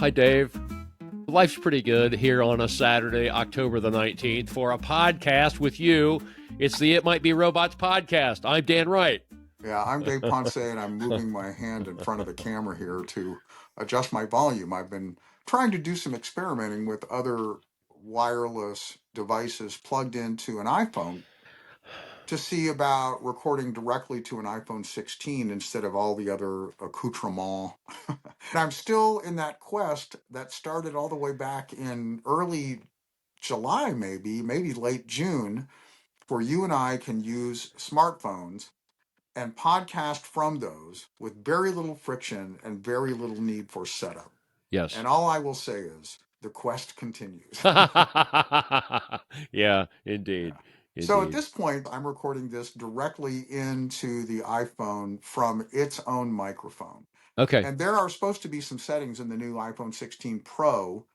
Hi, Dave. Life's pretty good here on a Saturday, October the 19th, for a podcast with you. It's the It Might Be Robots podcast. I'm Dan Wright. Yeah, I'm Dave Ponce, and I'm moving my hand in front of the camera here to adjust my volume. I've been trying to do some experimenting with other wireless devices plugged into an iPhone to see about recording directly to an iPhone 16 instead of all the other accoutrements. And I'm still in that quest that started all the way back in early July, maybe late June, where you and I can use smartphones and podcast from those with very little friction and very little need for setup. Yes. And all I will say is the quest continues. Yeah, indeed. Yeah. So at Indeed. this point, I'm recording this directly into the iPhone from its own microphone. Okay. And there are supposed to be some settings in the new iPhone 16 Pro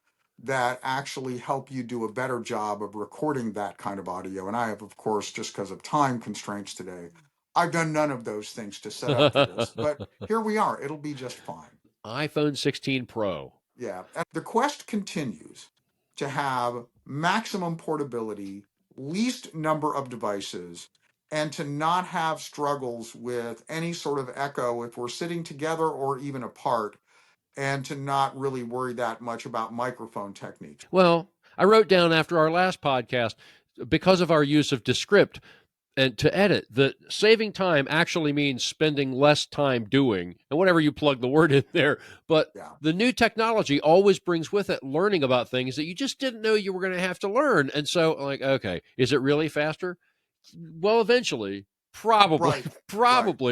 that actually help you do a better job of recording that kind of audio. And I have, of course, just because of time constraints today, I've done none of those things to set up for this. But here we are. It'll be just fine. iPhone 16 Pro. Yeah. And the quest continues to have maximum portability, least number of devices, and to not have struggles with any sort of echo if we're sitting together or even apart, and to not really worry that much about microphone techniques. Well, I wrote down after our last podcast, because of our use of Descript and to edit, that saving time actually means spending less time doing, and whatever you plug the word in there. But Yeah. the new technology always brings with it learning about things that you just didn't know you were going to have to learn. And so, like, okay, is it really faster? Well, eventually, probably,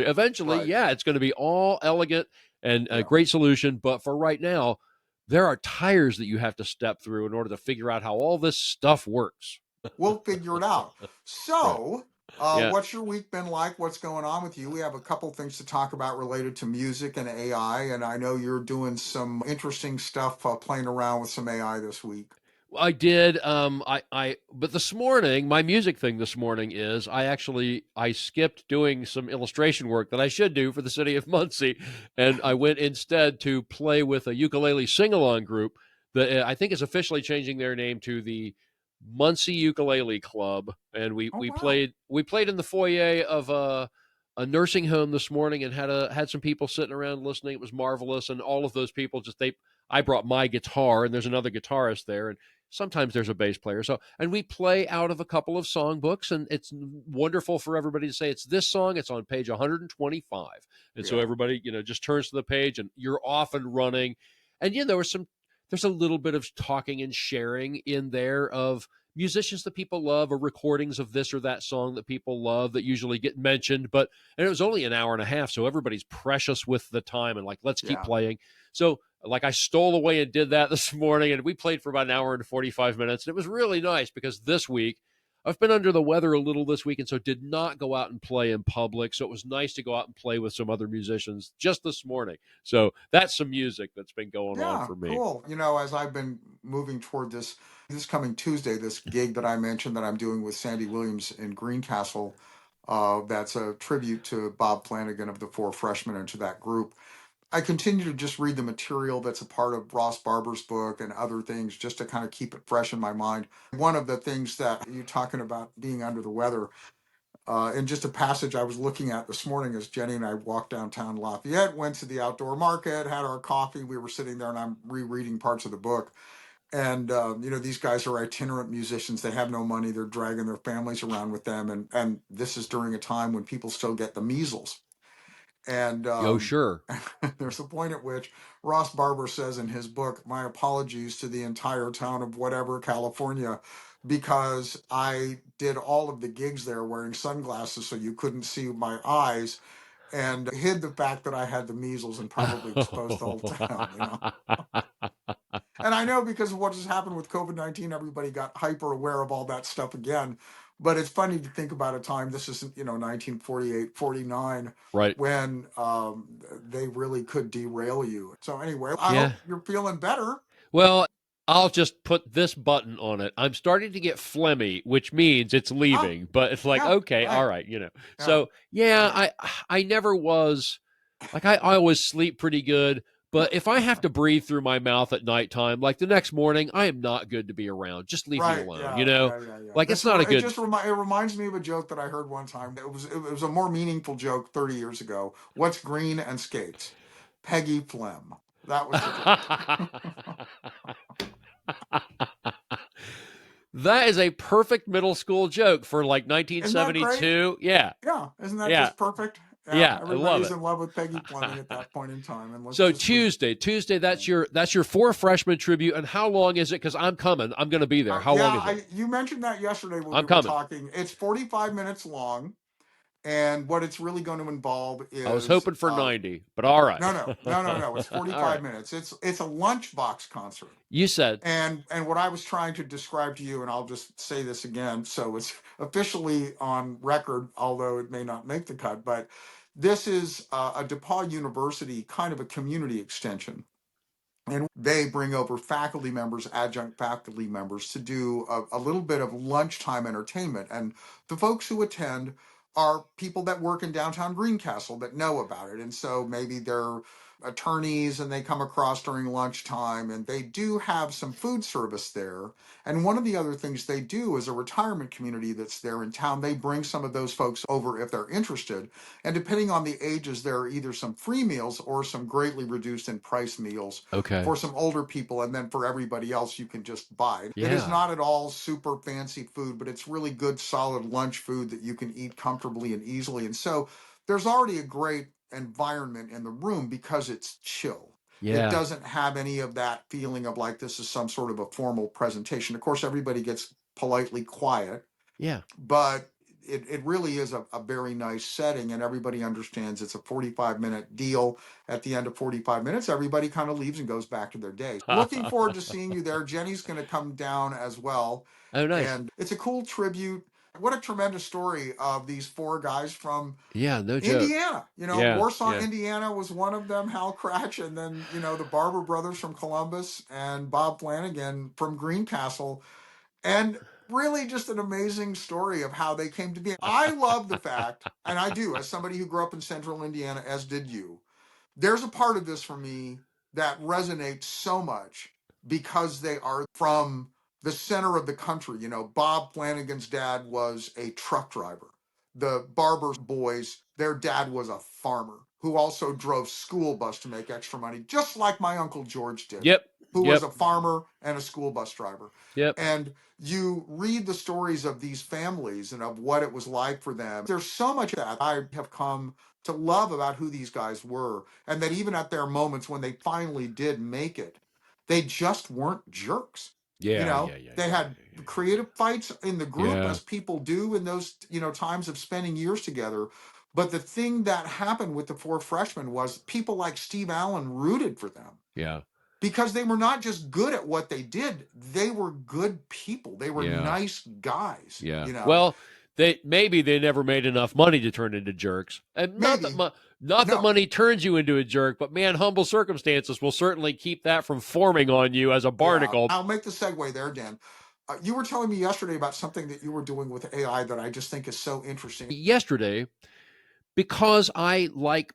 eventually, Right. yeah, it's going to be all elegant and a Yeah. great solution. But for right now, there are tires that you have to step through in order to figure out how all this stuff works. We'll figure it out. So, Yeah. what's your week been like? What's going on with you? We have a couple things to talk about related to music and AI, and I know you're doing some interesting stuff playing around with some AI this week. I did. But this morning, my music thing this morning is I skipped doing some illustration work that I should do for the city of Muncie, and I went instead to play with a ukulele sing-along group that I think is officially changing their name to the Muncie Ukulele Club, and we Oh, wow. played in the foyer of a nursing home this morning and had some people sitting around listening. It was marvelous, and all of those people I brought my guitar, and there's another guitarist there, and sometimes there's a bass player. And we play out of a couple of songbooks, and it's wonderful for everybody to say, it's this song, it's on page 125. And so everybody, just turns to the page and you're off and running. And there's a little bit of talking and sharing in there of musicians that people love, or recordings of this or that song that people love that usually get mentioned. And it was only an hour and a half, so everybody's precious with the time and like, let's keep playing. So like I stole away and did that this morning, and we played for about an hour and 45 minutes. And it was really nice because this week I've been under the weather a little this week, and so did not go out and play in public. So it was nice to go out and play with some other musicians just this morning. So that's some music that's been going on for me. Cool. As I've been moving toward this coming Tuesday, this gig that I mentioned that I'm doing with Sandy Williams in Greencastle, that's a tribute to Bob Flanagan of the Four Freshmen and to that group. I continue to just read the material that's a part of Ross Barber's book and other things just to kind of keep it fresh in my mind. One of the things that you're talking about being under the weather, in just a passage I was looking at this morning as Jenny and I walked downtown Lafayette, went to the outdoor market, had our coffee. We were sitting there and I'm rereading parts of the book. And, these guys are itinerant musicians. They have no money. They're dragging their families around with them. And this is during a time when people still get the measles. And sure. There's a point at which Ross Barber says in his book, my apologies to the entire town of whatever, California, because I did all of the gigs there wearing sunglasses so you couldn't see my eyes, and hid the fact that I had the measles and probably exposed the whole town. And I know because of what has happened with COVID-19, everybody got hyper aware of all that stuff again. But it's funny to think about a time, this isn't, 1948, 49, right, when they really could derail you. So anyway, I hope you're feeling better. Well, I'll just put this button on it. I'm starting to get phlegmy, which means it's leaving. But it's like, okay, right. All right, So, I never was, like, I always sleep pretty good. But if I have to breathe through my mouth at nighttime, like the next morning, I am not good to be around. Just leave me Right. alone. Yeah. Yeah. Yeah. Yeah. Like it's not a It good. just it reminds me of a joke that I heard one time. It was a more meaningful joke 30 years ago. What's green and skates? Peggy Phlegm. That was the joke. That is a perfect middle school joke for like Isn't that great? 1972. Yeah. Yeah. Isn't that Yeah. just perfect? Yeah. Yeah. I love Everybody's it. in love with Peggy Fleming at that point in time, and let's So just leave. Tuesday, that's your four freshman tribute. And how long is it? Because I'm coming. I'm going to be there. How Yeah, long is it? you mentioned that yesterday when I'm we were coming. talking. It's 45 minutes long, and what it's really going to involve I was is hoping for 90, but all right. no. It's All 45 right. minutes. It's a lunchbox concert. You said, And what I was trying to describe to you, and I'll just say this again, so it's officially on record, although it may not make the cut, but this is a DePaul University kind of a community extension. And they bring over faculty members, adjunct faculty members, to do a little bit of lunchtime entertainment. And the folks who attend are people that work in downtown Greencastle that know about it. And so maybe they're attorneys and they come across during lunchtime, and they do have some food service there. And one of the other things they do is a retirement community that's there in town. They bring some of those folks over if they're interested. And depending on the ages, there are either some free meals or some greatly reduced in price meals okay. for some older people, and then for everybody else you can just buy. It is Yeah. not at all super fancy food, but it's really good solid lunch food that you can eat comfortably and easily. And so there's already a great environment in the room because it's chill. It Yeah. doesn't have any of that feeling of like this is some sort of a formal presentation. Of course, everybody gets politely quiet, Yeah. but it really is a very nice setting, and everybody understands it's a 45-minute deal. At the end of 45 minutes, everybody kind of leaves and goes back to their day. Looking forward to seeing you there. Jenny's going to come down as well, Oh, nice. and it's a cool tribute. What a tremendous story of these four guys from Yeah. No joke. Indiana. Yeah. Warsaw, Yeah. Indiana was one of them, Hal Cratch, and then, the Barber brothers from Columbus and Bob Flanagan from Greencastle. And really just an amazing story of how they came to be. I love the fact, and I do, as somebody who grew up in central Indiana, as did you, there's a part of this for me that resonates so much because they are from the center of the country. Bob Flanagan's dad was a truck driver. The Barber boys, their dad was a farmer who also drove school bus to make extra money, just like my Uncle George did, Yep. who was Yep. a farmer and a school bus driver. Yep. And you read the stories of these families and of what it was like for them. There's so much that I have come to love about who these guys were, and that even at their moments when they finally did make it, they just weren't jerks. Yeah. Yeah. Yeah. They Yeah. had creative fights in the group, Yeah. as people do in those, times of spending years together. But the thing that happened with the four freshmen was people like Steve Allen rooted for them Yeah. because they were not just good at what they did, they were good people. They were Yeah. nice guys, Yeah. Well, they never made enough money to turn into jerks, and Maybe. not that No, money turns you into a jerk, but man, humble circumstances will certainly keep that from forming on you as a yeah. barnacle. I'll make the segue there, Dan. You were telling me yesterday about something that you were doing with AI that I just think is so interesting. Yesterday, because I like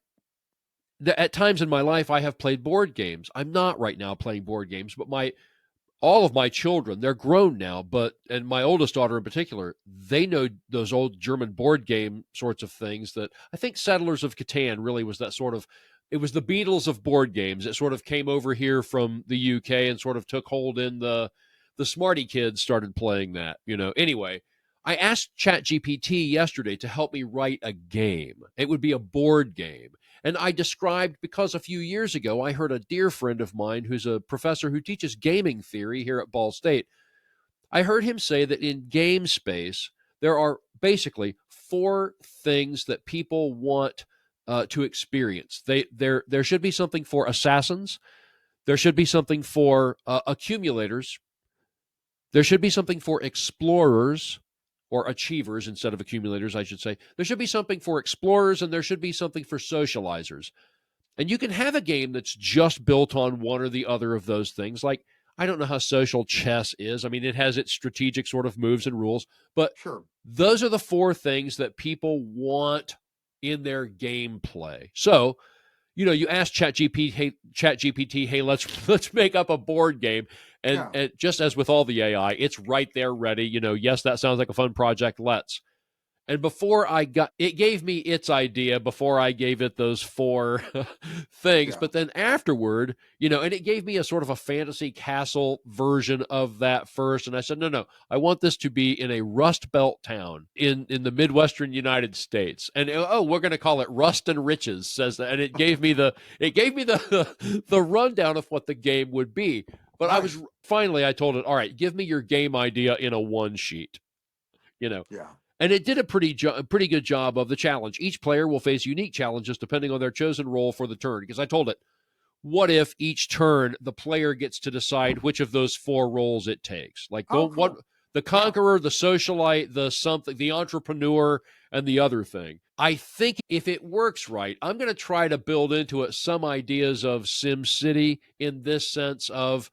at times in my life I have played board games. I'm not right now playing board games, but my all of my children, they're grown now, and my oldest daughter in particular, they know those old German board game sorts of things that I think Settlers of Catan really was that sort of, it was the Beatles of board games. It sort of came over here from the UK and sort of took hold in the smarty kids started playing that, Anyway, I asked ChatGPT yesterday to help me write a game. It would be a board game. And I described, because a few years ago, I heard a dear friend of mine who's a professor who teaches gaming theory here at Ball State. I heard him say that in game space, there are basically four things that people want to experience. There should be something for assassins. There should be something for accumulators. There should be something for explorers, or achievers instead of accumulators, I should say. There should be something for explorers, and there should be something for socializers. And you can have a game that's just built on one or the other of those things. Like, I don't know how social chess is. I mean, it has its strategic sort of moves and rules, but Sure. those are the four things that people want in their gameplay. So you ask ChatGPT, hey, let's make up a board game, Yeah, and just as with all the AI, it's right there ready. Yes, that sounds like a fun project. Let's. And before I got it, gave me its idea before I gave it those four things. yeah, But then afterward, and it gave me a sort of a fantasy castle version of that first. And I said, no, no, I want this to be in a Rust Belt town in the Midwestern United States. And oh, we're going to call it Rust and Riches, says that. And it gave me the rundown of what the game would be. But nice. I told it, all right, give me your game idea in a one sheet. You know, Yeah, and it did a pretty good job of the challenge. Each player will face unique challenges depending on their chosen role for the turn. Because I told it, what if each turn the player gets to decide which of those four roles it takes? Like oh, cool. the Yeah, conqueror, the socialite, the something, the entrepreneur, and the other thing. I think if it works right, I'm going to try to build into it some ideas of SimCity in this sense of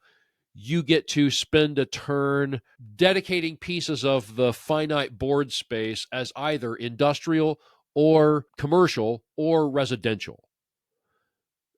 you get to spend a turn dedicating pieces of the finite board space as either industrial or commercial or residential.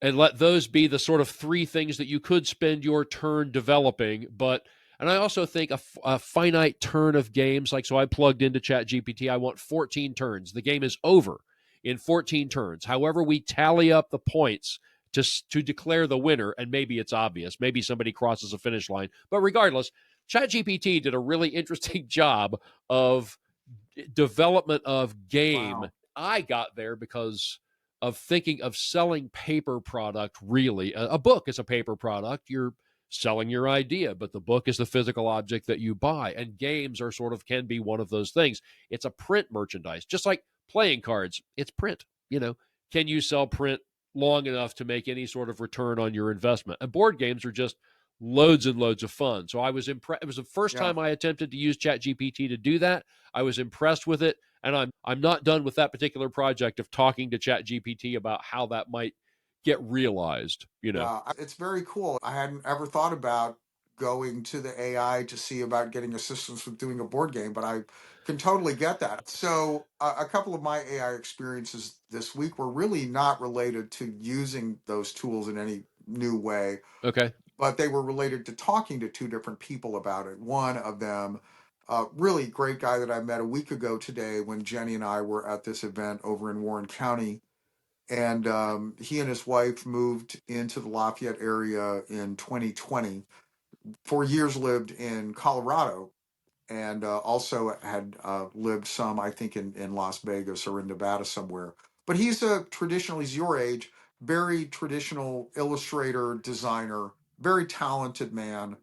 And let those be the sort of three things that you could spend your turn developing. And I also think a finite turn of games, like, so I plugged into ChatGPT, I want 14 turns. The game is over in 14 turns. However, we tally up the points to declare the winner, and maybe it's obvious. Maybe somebody crosses a finish line. But regardless, ChatGPT did a really interesting job of development of game. wow. I got there because of thinking of selling paper product. Really, a book is a paper product. You're selling your idea, but the book is the physical object that you buy, and games are sort of can be one of those things. It's a print merchandise, just like playing cards. It's print. Can you sell print long enough to make any sort of return on your investment? And board games are just loads and loads of fun. So I was impressed. It was the first Yeah. time I attempted to use ChatGPT to do that. I was impressed with it, and I'm not done with that particular project of talking to ChatGPT about how that might get realized. Yeah, it's very cool. I hadn't ever thought about going to the AI to see about getting assistance with doing a board game, but I can totally get that. So, a couple of my AI experiences this week were really not related to using those tools in any new way, Okay, but they were related to talking to two different people about it. One of them, a really great guy that I met a week ago today when Jenny and I were at this event over in Warren County, and he and his wife moved into the Lafayette area in 2020. For years lived in Colorado, and also had lived some, I think, in Las Vegas or in Nevada somewhere. But he's your age, very traditional illustrator, designer, very talented man.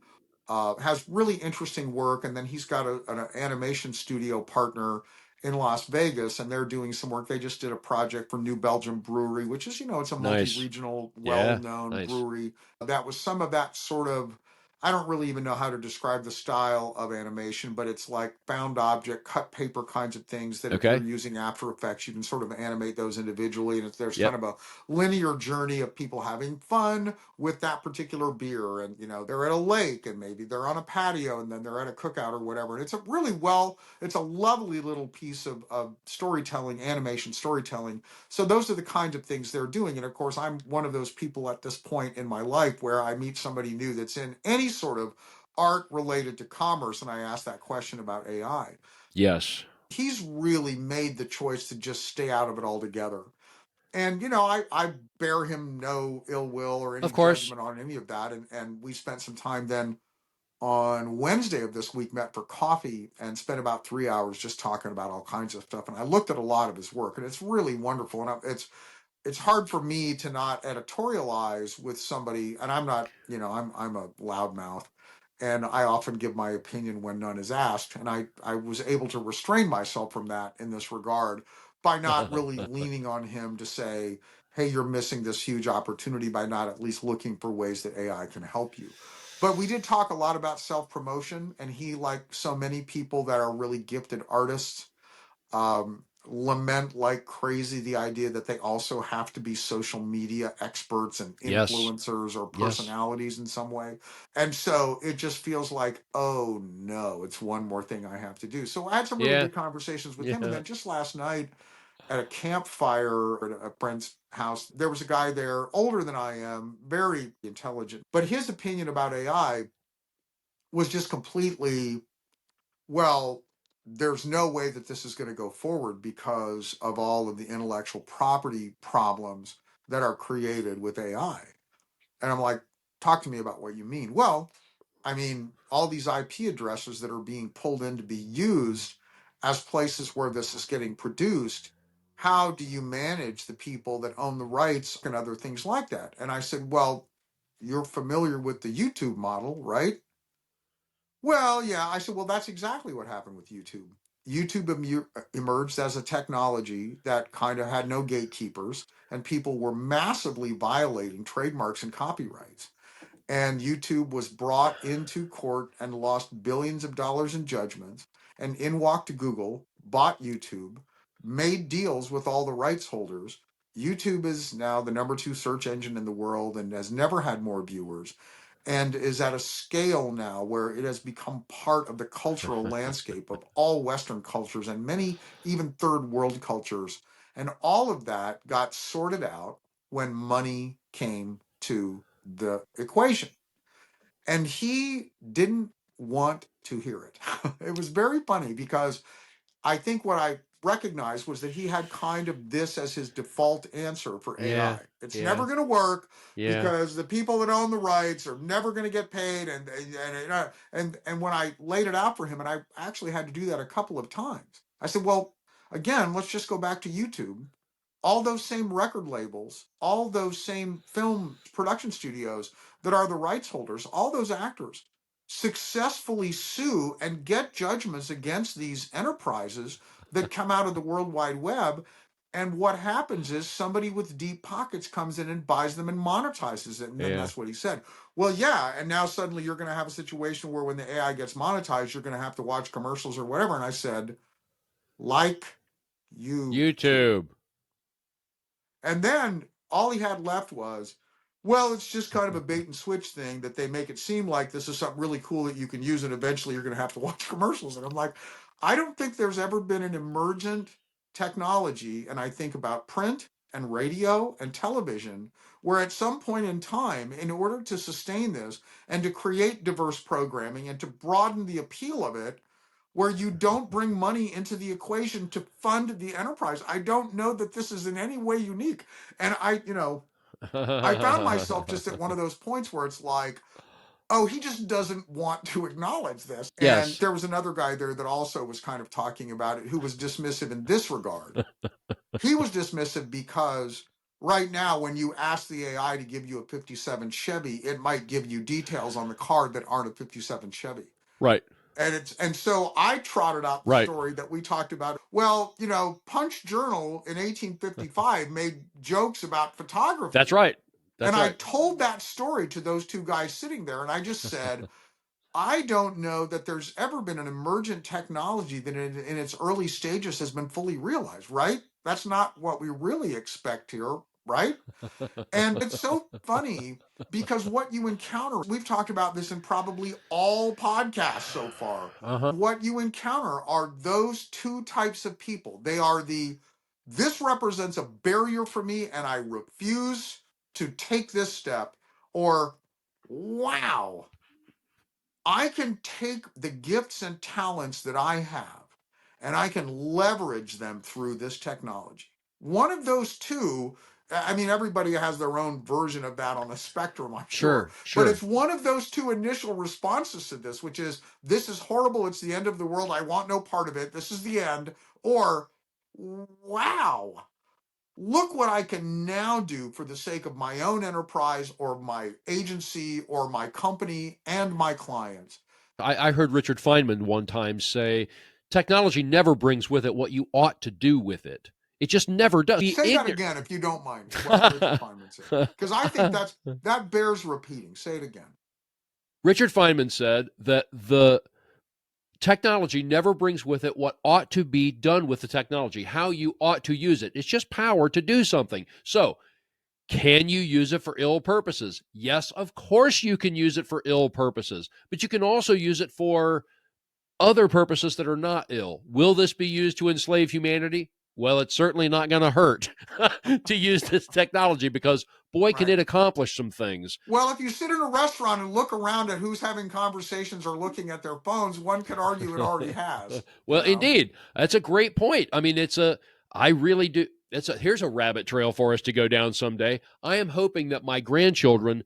Has really interesting work, and then he's got an animation studio partner in Las Vegas, and they're doing some work. They just did a project for New Belgium Brewery, which is, it's a nice. multi-regional, Yeah, well-known nice. brewery. That was some of that sort of, I don't really even know how to describe the style of animation, but it's like found object, cut paper kinds of things that if you're Okay. using After Effects, you can sort of animate those individually. And there's kind Yep. of a linear journey of people having fun with that particular beer. And, they're at a lake and maybe they're on a patio and then they're at a cookout or whatever. And it's a lovely little piece of storytelling, animation storytelling. So those are the kinds of things they're doing. And of course, I'm one of those people at this point in my life where I meet somebody new that's in any sort of art related to commerce. And I ask that question about AI. Yes. He's really made the choice to just stay out of it altogether. And, I bear him no ill will or any Of course. judgment on any of that. And we spent some time then on Wednesday of this week, met for coffee and spent about 3 hours just talking about all kinds of stuff. And I looked at a lot of his work, and it's really wonderful. And it's hard for me to not editorialize with somebody, and I'm not, I'm a loudmouth, and I often give my opinion when none is asked, and I was able to restrain myself from that in this regard by not really leaning on him to say, hey, you're missing this huge opportunity by not at least looking for ways that AI can help you. But we did talk a lot about self promotion, and he, like so many people that are really gifted artists, lament like crazy the idea that they also have to be social media experts and Yes. influencers or Yes. personalities in some way. And so it just feels like, oh no, it's one more thing I have to do. So I had some really Yeah. good conversations with him. And Yeah. then just last night, at a campfire at a friend's house. There was a guy there, older than I am, very intelligent, but his opinion about AI was just completely, well, there's no way that this is going to go forward because of all of the intellectual property problems that are created with AI. And I'm like, talk to me about what you mean. Well, I mean, all these IP addresses that are being pulled in to be used as places where this is getting produced, how do you manage the people that own the rights and other things like that? And I said, well, you're familiar with the YouTube model, right? Well, yeah. I said, well, that's exactly what happened with YouTube. YouTube emerged as a technology that kind of had no gatekeepers, and people were massively violating trademarks and copyrights. And YouTube was brought into court and lost billions of dollars in judgments. And in walked Google, bought YouTube, made deals with all the rights holders. YouTube is now the number 2 search engine in the world and has never had more viewers, and is at a scale now where it has become part of the cultural landscape of all Western cultures and many even third world cultures. And all of that got sorted out when money came to the equation. And he didn't want to hear it. It was very funny because I think what I recognized was that he had kind of this as his default answer for Yeah, AI. It's yeah, never going to work yeah. because the people that own the rights are never going to get paid. And when I laid it out for him, and I actually had to do that a couple of times, I said, well, again, let's just go back to YouTube. All those same record labels, all those same film production studios that are the rights holders, all those actors successfully sue and get judgments against these enterprises that come out of the World Wide Web. And what happens is somebody with deep pockets comes in and buys them and monetizes it. And then Yeah. that's what he said. Well, yeah. And now suddenly you're going to have a situation where when the AI gets monetized, you're going to have to watch commercials or whatever. And I said, like YouTube. YouTube. And then all he had left was, well, it's just kind of a bait and switch thing that they make it seem like this is something really cool that you can use, and eventually you're going to have to watch commercials. And I'm like, I don't think there's ever been an emergent technology, and I think about print and radio and television, where at some point in time, in order to sustain this and to create diverse programming and to broaden the appeal of it, where you don't bring money into the equation to fund the enterprise. I don't know that this is in any way unique. And I found myself just at one of those points where it's like, oh, he just doesn't want to acknowledge this. And Yes. there was another guy there that also was kind of talking about it who was dismissive in this regard. He was dismissive because right now, when you ask the AI to give you a 57 Chevy, it might give you details on the card that aren't a 57 Chevy. Right. And so I trotted out the Right. story that we talked about. Well, Punch Journal in 1855 made jokes about That's photography. right. And That's I right. told that story to those two guys sitting there. And I just said, I don't know that there's ever been an emergent technology that in its early stages has been fully realized, right? That's not what we really expect here, right? And it's so funny because what you encounter, we've talked about this in probably all podcasts so far. Uh-huh. What you encounter are those two types of people. They are this represents a barrier for me and I refuse to take this step, or wow, I can take the gifts and talents that I have and I can leverage them through this technology. One of those two, I mean, everybody has their own version of that on a spectrum, I'm sure, Sure. but Sure. it's one of those two initial responses to this, which is, this is horrible. It's the end of the world. I want no part of it. This is the end. Or, wow, look what I can now do for the sake of my own enterprise or my agency or my company and my clients. I heard Richard Feynman one time say, technology never brings with it what you ought to do with it. It just never does. Be Say that ignorant. again, if you don't mind, what Richard Feynman said, because I think that bears repeating. Say it again. Richard Feynman said that the technology never brings with it what ought to be done with the technology, how you ought to use it. It's just power to do something. So, can you use it for ill purposes? Yes, of course you can use it for ill purposes, but you can also use it for other purposes that are not ill. Will this be used to enslave humanity? Well, it's certainly not going to hurt to use this technology because, boy, can Right. it accomplish some things. Well, if you sit in a restaurant and look around at who's having conversations or looking at their phones, one could argue it already has, Well, indeed. That's a great point. I mean, I really do. Here's a rabbit trail for us to go down someday. I am hoping that my grandchildren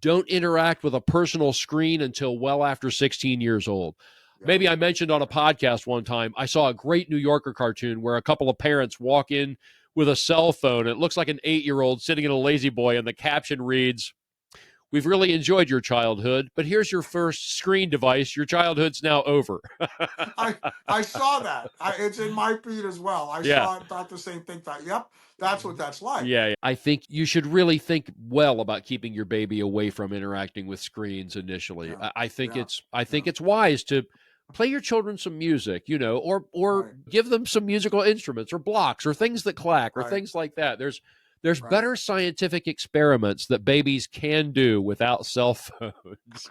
don't interact with a personal screen until well after 16 years old. Yeah. Maybe I mentioned on a podcast one time, I saw a great New Yorker cartoon where a couple of parents walk in with a cell phone. It looks like an 8-year-old sitting in a lazy boy, and the caption reads, "We've really enjoyed your childhood, but here's your first screen device. Your childhood's now over." I saw that. It's in my feed as well. I Yeah. saw it, thought the same thing. Thought, yep, that's what that's like. Yeah. I think you should really think well about keeping your baby away from interacting with screens initially. Yeah. I think Yeah. it's wise to play your children some music, or Right. give them some musical instruments or blocks or things that clack or Right. things like that. There's Right. better scientific experiments that babies can do without cell phones.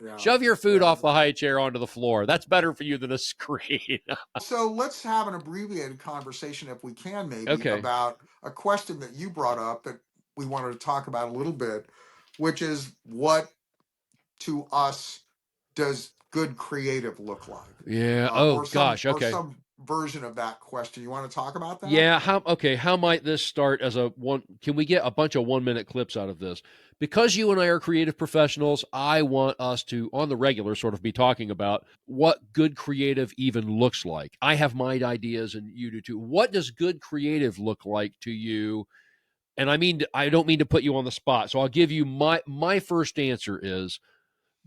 Yeah. Shove your food Yeah. off the high chair onto the floor. That's better for you than a screen. So let's have an abbreviated conversation, if we can, maybe, Okay. about a question that you brought up that we wanted to talk about a little bit, which is, what to us does good creative look like? Yeah. Or Gosh. or Okay. some version of that question. You want to talk about that? Yeah, how might this start as a one? Can we get a bunch of 1-minute clips out of this? Because you and I are creative professionals, I want us to, on the regular, sort of be talking about what good creative even looks like. I have my ideas and you do too. What does good creative look like to you? And I don't mean to put you on the spot. So I'll give you my first answer is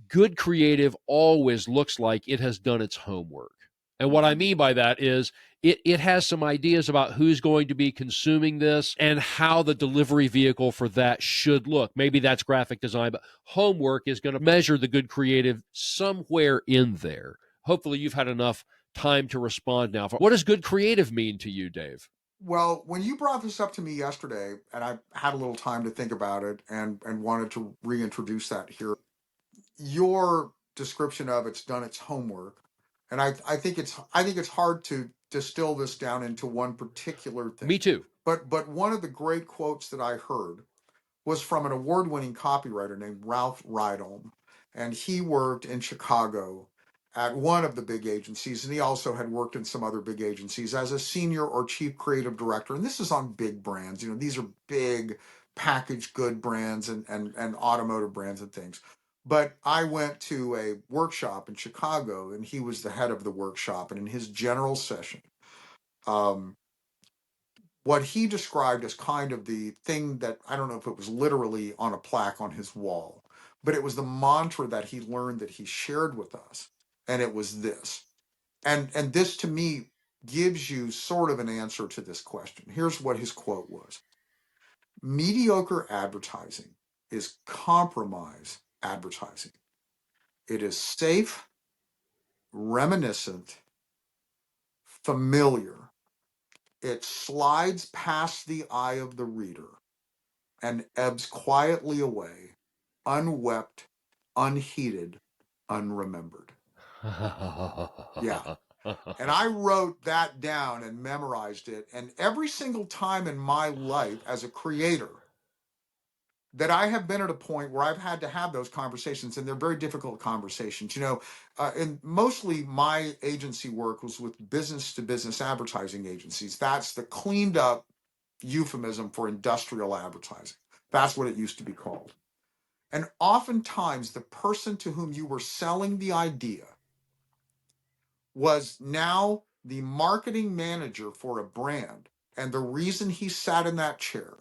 good creative always looks like it has done its homework. And what I mean by that is it has some ideas about who's going to be consuming this and how the delivery vehicle for that should look. Maybe that's graphic design, but homework is going to measure the good creative somewhere in there. Hopefully, you've had enough time to respond now. What does good creative mean to you, Dave? Well, when you brought this up to me yesterday, and I had a little time to think about it and wanted to reintroduce that here, your description of it's done its homework, and I think it's hard to distill this down into one particular thing. Me too. But one of the great quotes that I heard was from an award-winning copywriter named Ralph Rydolm, and he worked in Chicago at one of the big agencies, and he also had worked in some other big agencies as a senior or chief creative director. And this is on big brands. These are big packaged good brands and automotive brands and things. But I went to a workshop in Chicago, and he was the head of the workshop. And in his general session, what he described as kind of the thing that, I don't know if it was literally on a plaque on his wall, but it was the mantra that he learned that he shared with us. And it was this. And this to me gives you sort of an answer to this question. Here's what his quote was: mediocre advertising is compromise advertising. It is safe, reminiscent, familiar. It slides past the eye of the reader and ebbs quietly away, unwept, unheeded, unremembered. Yeah. And I wrote that down and memorized it. And every single time in my life as a creator that I have been at a point where I've had to have those conversations, and they're very difficult conversations. And mostly my agency work was with business to business advertising agencies. That's the cleaned up euphemism for industrial advertising. That's what it used to be called. And oftentimes, the person to whom you were selling the idea was now the marketing manager for a brand. And the reason he sat in that chair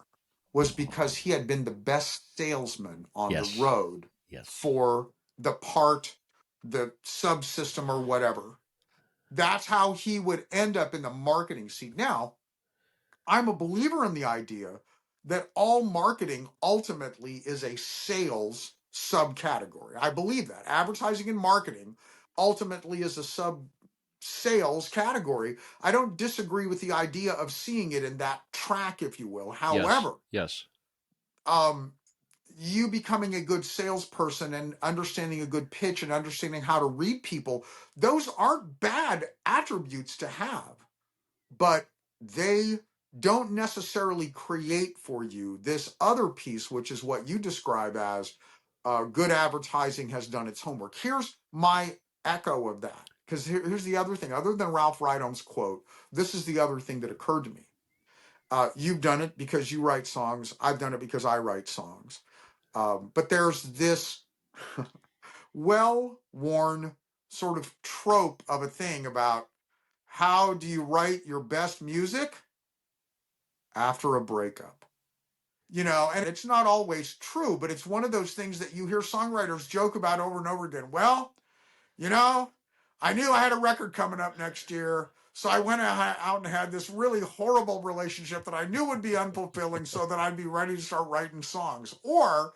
was because he had been the best salesman on Yes. the road Yes. for the part, the subsystem, or whatever. That's how he would end up in the marketing seat. Now, I'm a believer in the idea that all marketing ultimately is a sales subcategory. I believe that advertising and marketing ultimately is a sub sales category. I don't disagree with the idea of seeing it in that track, if you will. However, yes. You becoming a good salesperson and understanding a good pitch and understanding how to read people, those aren't bad attributes to have. But they don't necessarily create for you this other piece, which is what you describe as good advertising has done its homework. Here's my echo of that. Because here's the other thing. Other than Ralph Rydom's quote, this is the other thing that occurred to me. You've done it because you write songs. I've done it because I write songs. But there's this well worn sort of trope of a thing about how do you write your best music after a breakup? And it's not always true, but it's one of those things that you hear songwriters joke about over and over again. Well, you know, I knew I had a record coming up next year. So I went out and had this really horrible relationship that I knew would be unfulfilling so that I'd be ready to start writing songs. Or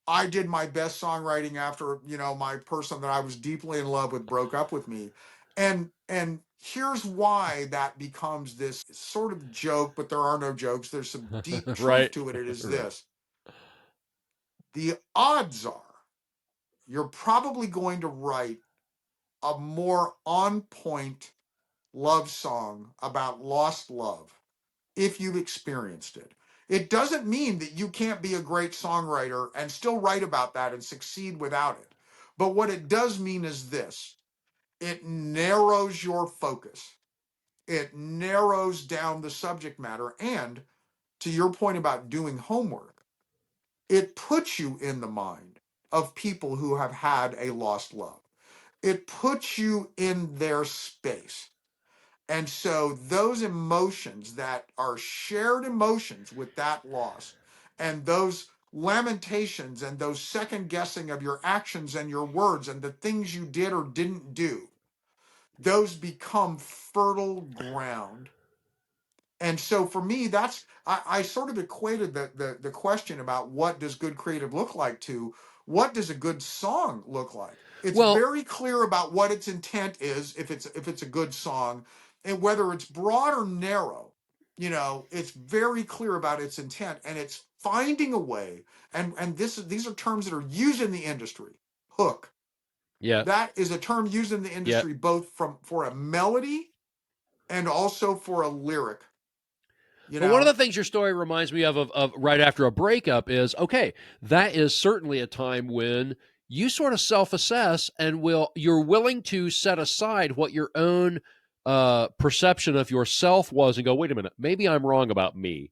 I did my best songwriting after, my person that I was deeply in love with broke up with me. And here's why that becomes this sort of joke, but there are no jokes. There's some deep truth Right. to it. It is Right. this. The odds are you're probably going to write a more on point love song about lost love if you've experienced it. It doesn't mean that you can't be a great songwriter and still write about that and succeed without it. But what it does mean is this: it narrows your focus, it narrows down the subject matter. And to your point about doing homework, it puts you in the mind of people who have had a lost love, it puts you in their space. And so those emotions that are shared emotions with that loss, and those lamentations and those second guessing of your actions and your words and the things you did or didn't do, those become fertile ground. And so for me, I sort of equated the question about what does good creative look like to what does a good song look like. It's Well, very clear about what its intent is if it's a good song, and whether it's broad or narrow, it's very clear about its intent, and it's finding a way. And these are terms that are used in the industry. Hook. yeah. That is a term used in the Yeah. industry both for a melody and also for a lyric. You But one of know, the things your story reminds me of right after a breakup is okay, that is certainly a time when you sort of self assess and you're willing to set aside what your own perception of yourself was and go, wait a minute, maybe I'm wrong about me.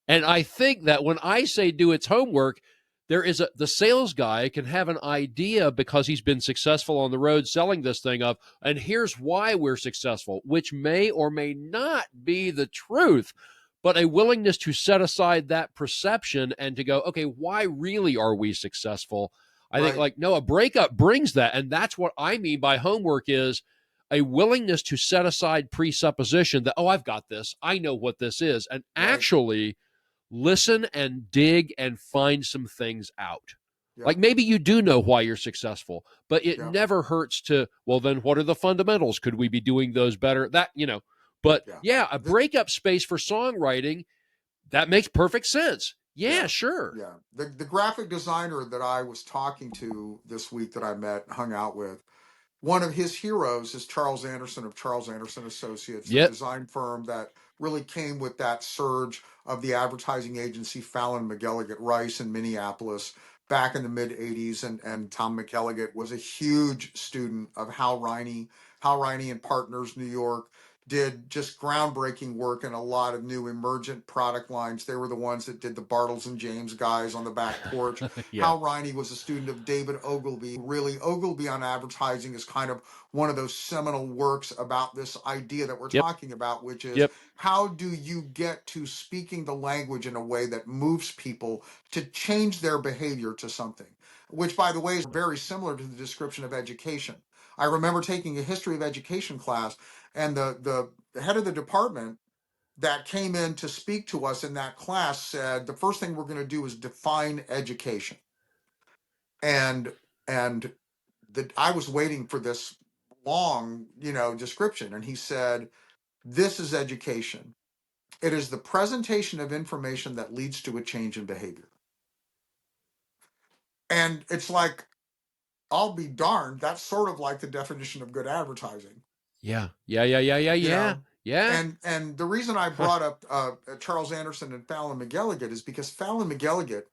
And I think that when I say do its homework, the sales guy can have an idea because he's been successful on the road selling this thing of, and here's why we're successful, which may or may not be the truth, but a willingness to set aside that perception and to go, okay, why really are we successful? I think right? like no, a breakup brings that, and that's what I mean by homework is a willingness to set aside presupposition that, oh, I've got this, I know what this is, and Right. actually listen and dig and find some things out. Yeah. Like maybe you do know why you're successful, but it Yeah. never hurts to, well, then what are the fundamentals? Could we be doing those better? But Yeah. yeah, a The, breakup space for songwriting, that makes perfect sense. Yeah, yeah. sure. Yeah. The graphic designer that I was talking to this week that I met, hung out with, one of his heroes is Charles Anderson of Charles Anderson Associates, the Yep. design firm that really came with that surge of the advertising agency Fallon McElligott Rice in Minneapolis back in the mid 80s. And Tom McElligott was a huge student of Hal Riney. Hal Riney and Partners New York did just groundbreaking work in a lot of new emergent product lines. They were the ones that did the Bartles and James guys on the back porch. Yeah. Hal Riney was a student of David Ogilvy. Really, Ogilvy on advertising is kind of one of those seminal works about this idea that we're Yep. talking about, which is Yep. how do you get to speaking the language in a way that moves people to change their behavior to something, which, by the way, is very similar to the description of education. I remember taking a history of education class, and the head of the department that came in to speak to us in that class said the first thing we're going to do is define education. And and I was waiting for this long, description, and he said, "This is education. It is the presentation of information that leads to a change in behavior." And it's like, I'll be darned, that's sort of like the definition of good advertising. Yeah. Yeah. Yeah. Yeah. Yeah. You Yeah. know, Yeah. And the reason I brought up Charles Anderson and Fallon McElligott is because Fallon McElligott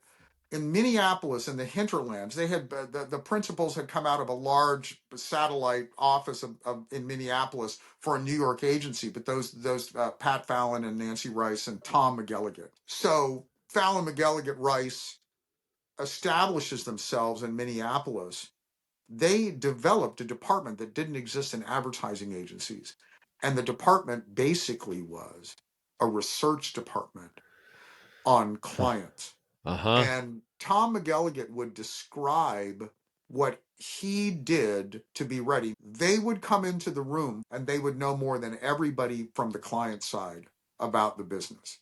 in Minneapolis in the hinterlands, they had the principals had come out of a large satellite office in Minneapolis for a New York agency, but those Pat Fallon and Nancy Rice and Tom McElligott. So Fallon McElligott Rice establishes themselves in Minneapolis. They developed a department that didn't exist in advertising agencies, and the department basically was a research department on clients. Uh-huh. And Tom McElligott would describe what he did to be ready. They would come into the room and they would know more than everybody from the client side about the business.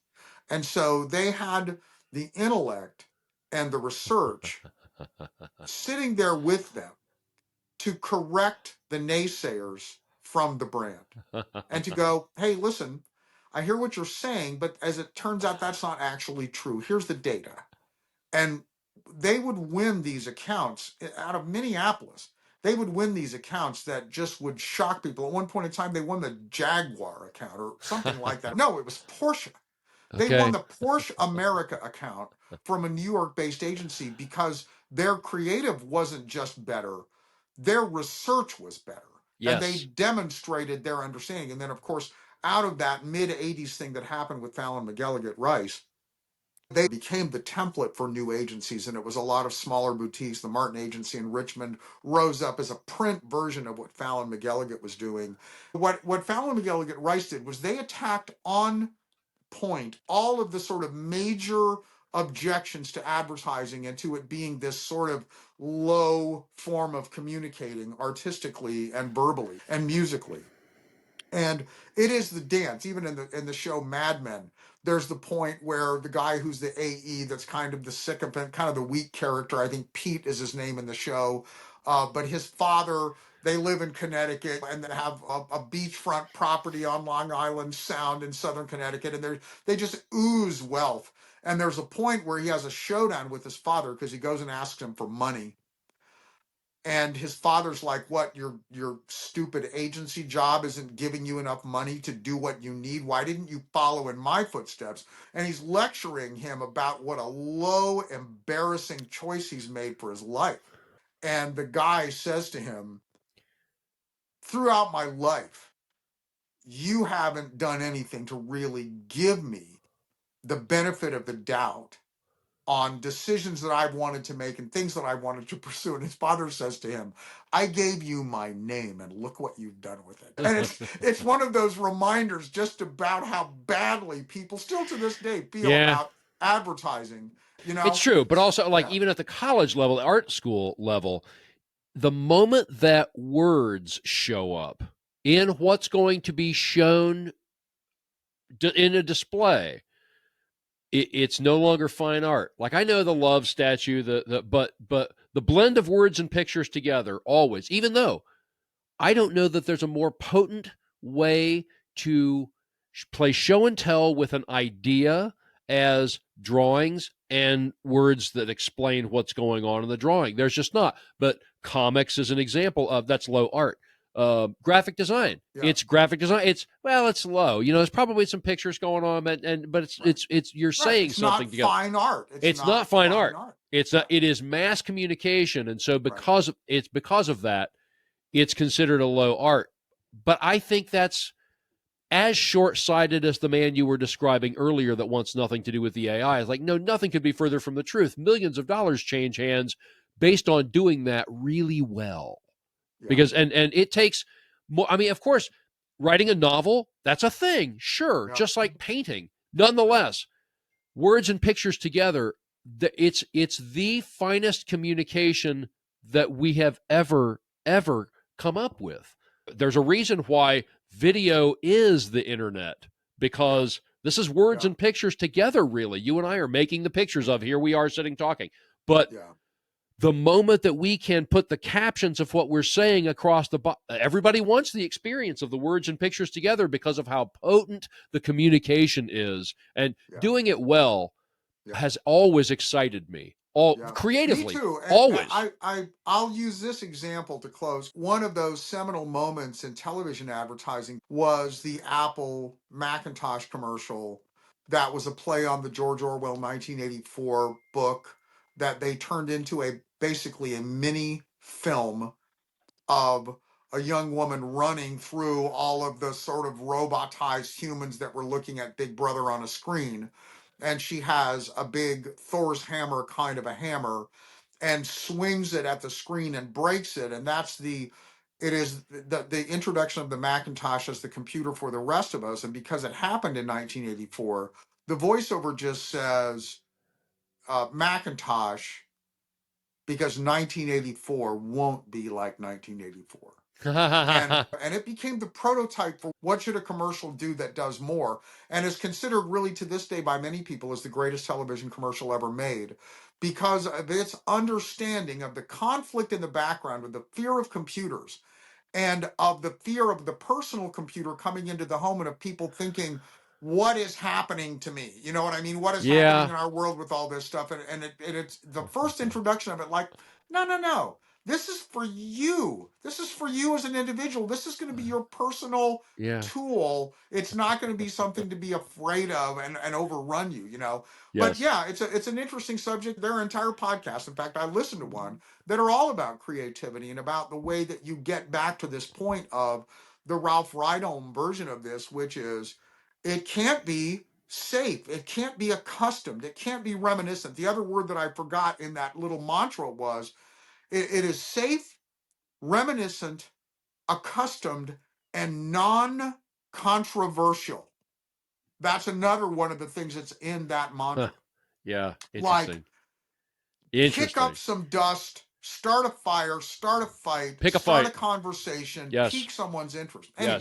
And so they had the intellect and the research sitting there with them to correct the naysayers from the brand and to go, hey, listen, I hear what you're saying, but as it turns out, that's not actually true. Here's the data. And they would win these accounts out of Minneapolis. They would win these accounts that just would shock people. At one point in time, they won the Jaguar account or something like that. No, it was Porsche. They won Okay. the Porsche America account from a New York based agency because their creative wasn't just better, their research was better. And they Yes. demonstrated their understanding. And then, of course, out of that mid 80s thing that happened with Fallon McElligott Rice, they became the template for new agencies, and it was a lot of smaller boutiques. The Martin Agency in Richmond rose up as a print version of what Fallon McElligott was doing. What Fallon McElligott Rice did was they attacked on point all of the sort of major objections to advertising and to it being this sort of low form of communicating artistically and verbally and musically. And it is the dance. Even in the show Mad Men, there's the point where the guy who's the AE, that's kind of the sycophant, kind of the weak character. I think Pete is his name in the show. But his father, they live in Connecticut and they have a beachfront property on Long Island Sound in southern Connecticut, and they just ooze wealth. And there's a point where he has a showdown with his father because he goes and asks him for money, and his father's like, what, your stupid agency job isn't giving you enough money to do what you need? Why didn't you follow in my footsteps? And he's lecturing him about what a low, embarrassing choice he's made for his life. And the guy says to him, throughout my life, you haven't done anything to really give me the benefit of the doubt on decisions that I've wanted to make and things that I wanted to pursue. And his father says to him, I gave you my name and look what you've done with it. And it's one of those reminders just about how badly people still to this day feel Yeah. about advertising, It's true, but also like yeah, even at the college level, the art school level, the moment that words show up in what's going to be shown in a display, it's no longer fine art. Like I know the love statue, but the blend of words and pictures together always, even though I don't know that there's a more potent way to play show and tell with an idea as drawings and words that explain what's going on in the drawing. There's just not. But comics is an example of that's low art. Graphic design. yeah, It's graphic design. It's low. There's probably some pictures going on, but right, it's you're right. saying It's something not together. fine art. It's It's not not fine fine art. art. It's Yeah, not. It is mass communication, and so right. because of that, it's considered a low art. But I think that's as short-sighted as the man you were describing earlier that wants nothing to do with the AI. Is like, no, nothing could be further from the truth. Millions of dollars change hands based on doing that really well. Yeah, Because and it takes more. I mean, of course, writing a novel, that's a thing, sure, yeah, just like painting. yeah, Nonetheless, words and pictures together, it's the finest communication that we have ever come up with. There's a reason why video is the internet, yeah, because this is words yeah, and pictures together, really. You and I are making the pictures of here we are sitting talking. But yeah, the moment that we can put the captions of what we're saying across everybody wants the experience of the words and pictures together because of how potent the communication is, and yeah, doing it well yeah. has always excited me, all Yeah, me creatively, too. And always. I'll use this example to close. One of those seminal moments in television advertising was the Apple Macintosh commercial that was a play on the George Orwell 1984 book that they turned into a basically a mini film of a young woman running through all of the sort of robotized humans that were looking at Big Brother on a screen. And she has a big Thor's hammer kind of a hammer and swings it at the screen and breaks it. And that's it is the introduction of the Macintosh as the computer for the rest of us. And because it happened in 1984, the voiceover just says Macintosh because 1984 won't be like 1984. And it became the prototype for what should a commercial do that does more, and is considered really to this day by many people as the greatest television commercial ever made because of its understanding of the conflict in the background with the fear of computers and of the fear of the personal computer coming into the home and of people thinking, what is happening to me? You know what I mean? What is happening Yeah. in our world with all this stuff? It's the first introduction of it, like, no, no, no. This is for you. This is for you as an individual. This is going to be your personal Yeah. tool. It's not going to be something to be afraid of and overrun you, you know. But Yes. yeah, it's an interesting subject. There are entire podcasts. In fact, I listened to one that are all about creativity and about the way that you get back to this point of the Ralph Rydom version of this, which is it can't be safe, it can't be accustomed, it can't be reminiscent. The other word that I forgot in that little mantra was it is safe, reminiscent, accustomed, and non-controversial. That's another one of the things that's in that Huh. mantra. Yeah. Like Interesting. kick up Interesting. some dust, start a fire, start a fight, Pick a start a fight. conversation, Yes. pique someone's interest. Anyway,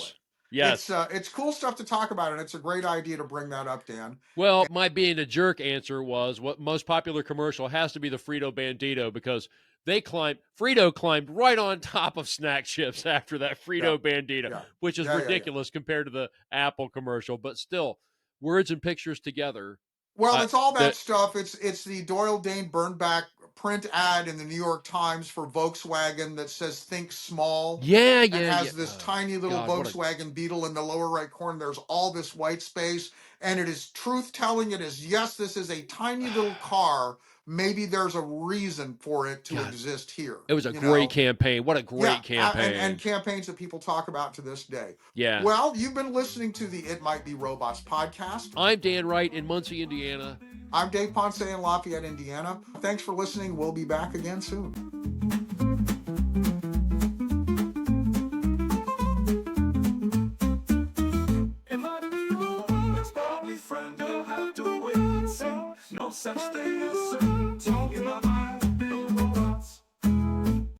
Yes. Yes. it's cool stuff to talk about, and it's a great idea to bring that up, Dan. Well, my being a jerk answer was what most popular commercial has to be the Frito Bandito because Frito climbed right on top of snack chips after that Yeah, Frito Bandito, yeah, which is yeah. ridiculous compared to the Apple commercial, but still, words and pictures together. Well, it's all that That stuff. It's the Doyle Dane Burnback print ad in the New York Times for Volkswagen that says "Think Small" yeah, and yeah, yeah. has this Oh, tiny little God, what a Volkswagen Beetle in the lower right corner. There's all this white space, and it is truth telling. It is yes, this is a tiny little car. Maybe there's a reason for it to God. exist here. It was a You great know, campaign. What a yeah, great and campaign. campaigns that people talk about to this day. Yeah. Well, you've been listening to the It Might Be Robots podcast. I'm Dan Wright in Muncie, Indiana. I'm Dave Ponce in Lafayette, Indiana. Thanks for listening. We'll be back again soon. No such thing as